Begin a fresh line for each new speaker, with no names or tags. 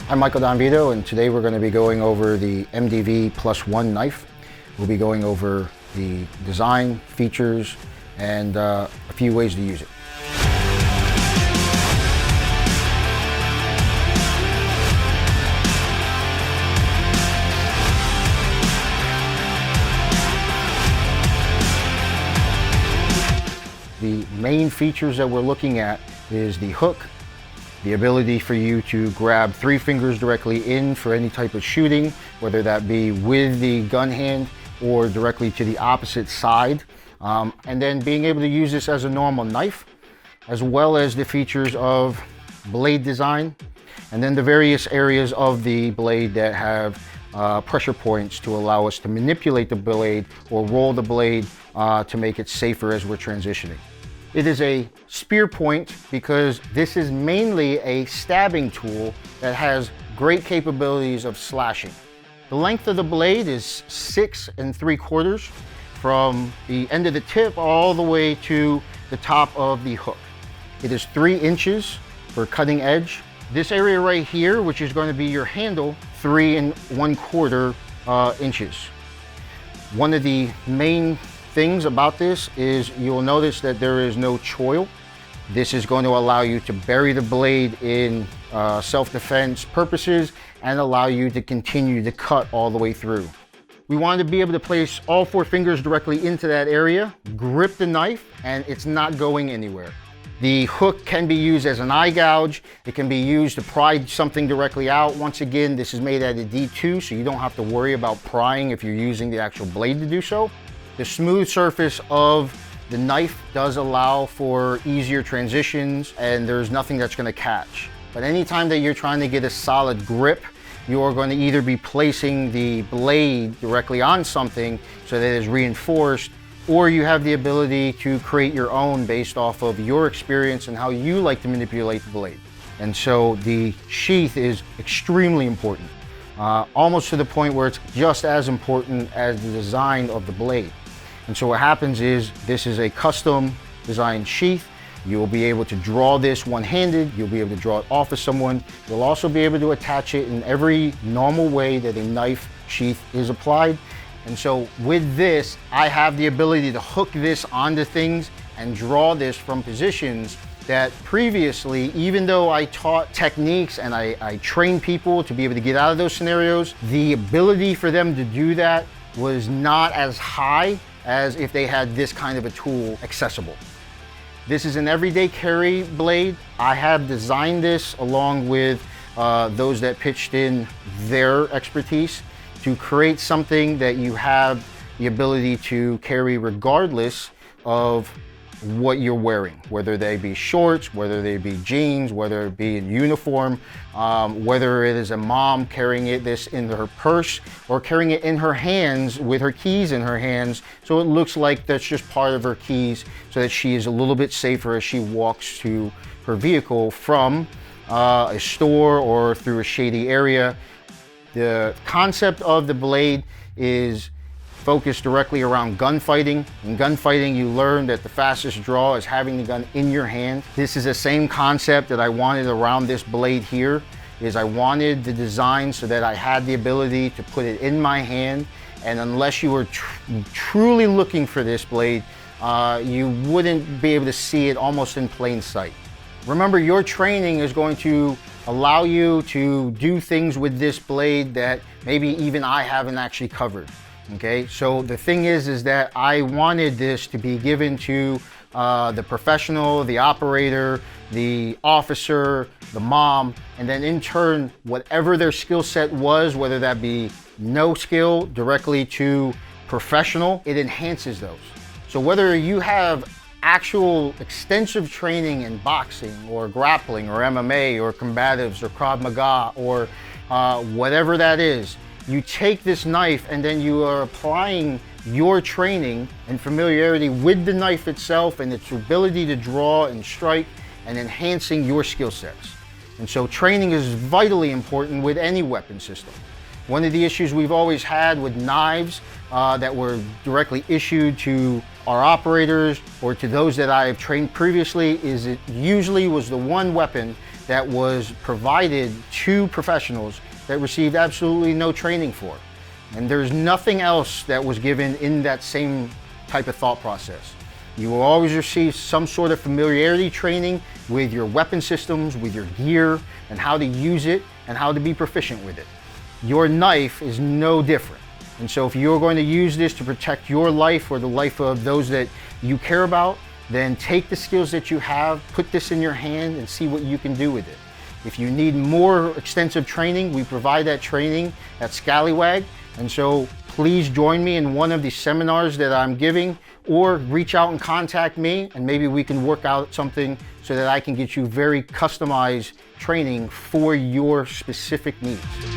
I'm Michael Donvito, and today we're going to be going over the MDV +1 knife. We'll be going over the design, features, and a few ways to use it. The main features that we're looking at is the hook, the ability for you to grab 3 fingers directly in for any type of shooting, whether that be with the gun hand or directly to the opposite side, and then being able to use this as a normal knife, as well as the features of blade design, and then the various areas of the blade that have pressure points to allow us to manipulate the blade or roll the blade to make it safer as we're transitioning. It is a spear point because this is mainly a stabbing tool that has great capabilities of slashing. The length of the blade is 6 3/4 from the end of the tip all the way to the top of the hook. It is 3 inches for cutting edge. This area right here, which is going to be your handle, 3 1/4 inches. One of the main things about this is you'll notice that there is no choil. This is going to allow you to bury the blade in self-defense purposes and allow you to continue to cut all the way through. We wanted to be able to place all 4 fingers directly into that area, grip the knife, and it's not going anywhere. The hook can be used as an eye gouge. It can be used to pry something directly out. Once again, this is made at a D2, so you don't have to worry about prying if you're using the actual blade to do so. The smooth surface of the knife does allow for easier transitions, and there's nothing that's going to catch. But anytime that you're trying to get a solid grip, you are going to either be placing the blade directly on something so that it is reinforced, or you have the ability to create your own based off of your experience and how you like to manipulate the blade. And so the sheath is extremely important, almost to the point where it's just as important as the design of the blade. And so what happens is this is a custom designed sheath. You will be able to draw this one-handed. You'll be able to draw it off of someone. You'll also be able to attach it in every normal way that a knife sheath is applied. And so with this, I have the ability to hook this onto things and draw this from positions that previously, even though I taught techniques and I trained people to be able to get out of those scenarios, the ability for them to do that was not as high as if they had this kind of a tool accessible. This is an everyday carry blade. I have designed this along with those that pitched in their expertise to create something that you have the ability to carry regardless of what you're wearing, whether they be shorts, whether they be jeans, whether it be in uniform, whether it is a mom carrying this in her purse or carrying it in her hands with her keys in her hands, so it looks like that's just part of her keys so that she is a little bit safer as she walks to her vehicle from a store or through a shady area. The concept of the blade is focused directly around gunfighting. In gunfighting, you learn that the fastest draw is having the gun in your hand. This is the same concept that I wanted around this blade here, is I wanted the design so that I had the ability to put it in my hand, and unless you were truly looking for this blade, you wouldn't be able to see it almost in plain sight. Remember, your training is going to allow you to do things with this blade that maybe even I haven't actually covered. Okay, so the thing is that I wanted this to be given to the professional, the operator, the officer, the mom, and then in turn, whatever their skill set was, whether that be no skill directly to professional, it enhances those. So whether you have actual extensive training in boxing or grappling or MMA or combatives or Krav Maga or whatever that is, you take this knife and then you are applying your training and familiarity with the knife itself and its ability to draw and strike and enhancing your skill sets. And so training is vitally important with any weapon system. One of the issues we've always had with knives that were directly issued to our operators or to those that I have trained previously is it usually was the one weapon that was provided to professionals that received absolutely no training for. And there's nothing else that was given in that same type of thought process. You will always receive some sort of familiarity training with your weapon systems, with your gear, and how to use it and how to be proficient with it. Your knife is no different. And so if you're going to use this to protect your life or the life of those that you care about, then take the skills that you have, put this in your hand and see what you can do with it. If you need more extensive training, we provide that training at Skallywag. And so please join me in one of the seminars that I'm giving, or reach out and contact me and maybe we can work out something so that I can get you very customized training for your specific needs.